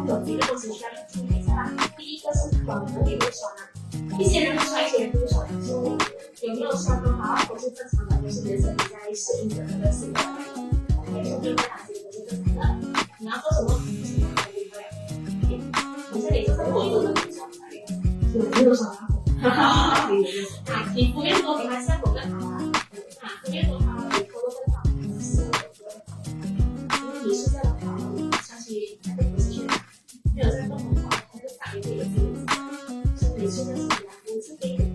有几个东西需要注意一下啦。第一个是口有没有爽啊，一些人不爽，一些人不爽，所以有没有爽都好，都是正常的，都是人生你在适应的那个新的没有面对哪些都是正常的。你要做什么事情才对不对？好像你就是我做的不爽才对，有没有爽啊？啊，你敷面膜给它效果更好啊，敷面膜它以后都更好，是如果你是这样的话，相信它会不是全没有这个动作的话，它就反应会有自己的，所以你是这样子的，你是可以。